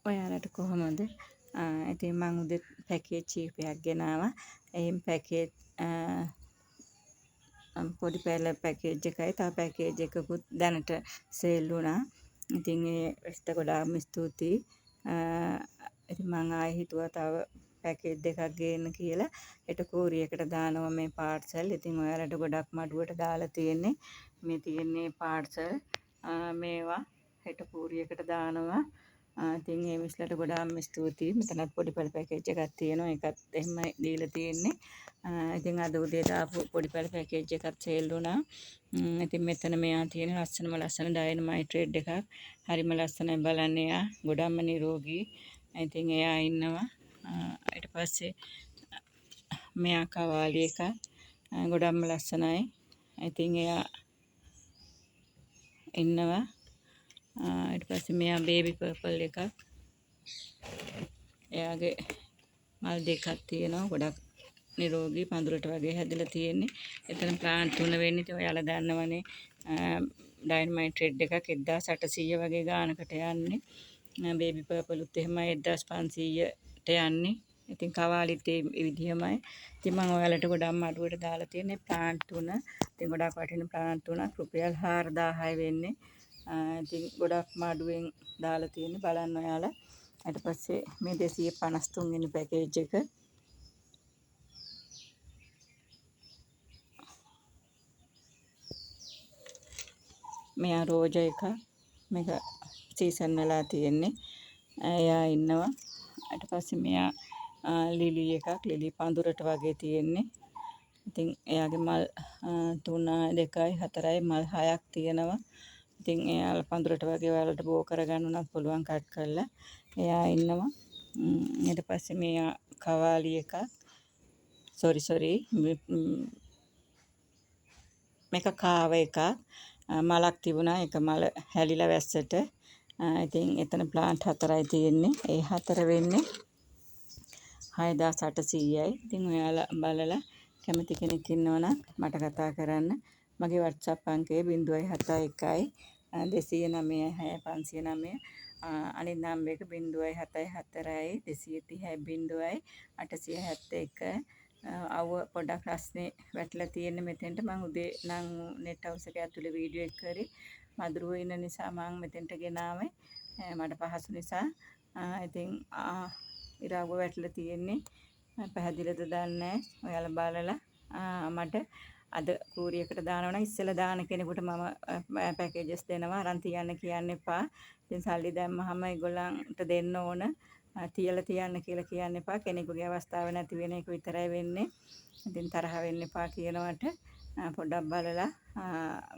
ඔයාලට කොහොමද? ඉතින් මං උදේ පැකේජ් කීපයක් ගෙනාවා. එයින් පැකේජ් පොඩි පැල පැකේජ් එකයි තව පැකේජ් එකකුත් දැනට සේල් වුණා. ඉතින් ඒකට ගොඩාක්ම ස්තුතියි. ඉතින් මං ආයෙ හිතුවා තව පැකේජ් දෙකක් ගේන්න කියලා. හෙට කෝරියකට දානවා මේ පාර්සල්. ඉතින් ඔයාලට ගොඩක් මඩුවට දාලා තියෙන්නේ. මේ තියෙන්නේ පාර්සල්. මේවා හෙට කෝරියකට දානවා. ඉතින් ඒ මිස්ලට ගොඩාක්ම ස්තුතියි. මෙතනත් පොඩි පැල පැකේජ් එකක් තියෙනවා. ඒකත් එහෙමයි දීලා තියෙන්නේ. ඉතින් අද උදේ දාපු පොඩි පැල පැකේජ් එකත් සේල් වුණා. ඉතින් මෙතන මෙයා තියෙන ලස්සන ඩයනමයිට් රෙඩ් එකක්. හරිම ලස්සනයි බලන්න එයා. ගොඩක්ම නිරෝගී. ඉතින් එයා ඉන්නවා. ඊට පස්සේ මෙයා කවාලි එකක්. ගොඩක්ම ලස්සනයි. ඉතින් එයා ඉන්නවා. ඊට පස්සේ මෙයා බේබි පර්පල් එකක්. එයාගේ මල් දෙකක් තියෙනවා. ගොඩක් නිරෝගී පඳුරට වගේ හැදලා තියෙන්නේ. එතන ප්ලාන්ට් 3 වෙන්නේ. ඉතින් ඔයාලා දන්නවනේ ඩයිනමයිට් රෙඩ් එකක් 1800 වගේ ගානකට යන්නේ. බේබි පර්පලුත් එහෙමයි 1500ට යන්නේ. ඉතින් කවාලිත් ඒ විදිහමයි. ඉතින් මම ඔයාලට ගොඩක් අඩුවට දාලා තියෙන්නේ ප්ලාන්ට් 3. ඉතින් ගොඩක් වටින ප්ලාන්ට් 3ක් රුපියල් 4000යි වෙන්නේ. ඉතින් ගොඩක් අඩුවෙන් දාලා තියෙන්නේ බලන්න ඔයාලා. ඊට පස්සේ මේ 253 වෙනි පැකේජ් එක මෙයා රෝජා එක මේක සීසන් වෙලා තියෙන්නේ. එයා ඉන්නවා. ඊට පස්සේ මෙයා ලිලි එකක් ලිලි පඳුරට වගේ තියෙන්නේ. ඉතින් එයාගේ මල් 3 2යි 4යි මල් 6ක් තියෙනවා. ඉතින් එයාලා පඳුරට වගේ ඔයාලට බෝ කරගන්න උනත් පුළුවන් කට් කරලා. එයා ඉන්නවා. ඊට පස්සේ මෙයා කවාලි එකක්. සෝරි මේක කාව එකක්. මලක් තිබුණා. ඒක මල හැලිලා වැස්සට. ඉතින් එතන ප්ලාන්ට් 4යි තියෙන්නේ. ඒ 4 වෙන්නේ 6800යි. ඉතින් ඔයාලා බලලා කැමති කෙනෙක් ඉන්නවනම් මට කතා කරන්න. මගේ WhatsApp අංකය 071 209 6509. අනිත් නම්බර් එක 074 230 871. අවුව පොඩක් රස්නේ වැටලා තියෙන මෙතෙන්ට මම උදේ නම් net house එක ඇතුලේ වීඩියෝ එක කරේ මදුරුවෝ ඉන්න නිසා මම මෙතෙන්ට ගෙනාවේ මට පහසු නිසා ඉතින් ඉරාව වැටලා තියෙන්නේ පැහැදිලිද දන්නේ ඔයාලා බලලා මට අද කූරියකට දානවා නම් ඉස්සෙල්ලා දාන කෙනෙකුට මම පැකේජස් දෙනවා අරන් තියන්න කියන්න එපා ඉතින් සල්ලි දැම්මහම ඒගොල්ලන්ට දෙන්න ඕන තියලා තියන්න කියලා කියන්න එපා කෙනෙකුගේ අවස්ථාව නැති වෙන එක විතරයි වෙන්නේ. ඉතින් තරහ වෙන්න එපා කියනවට පොඩ්ඩක් බලලා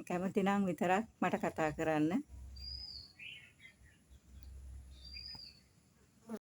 කැමති නම් විතරක් මට කතා කරන්න.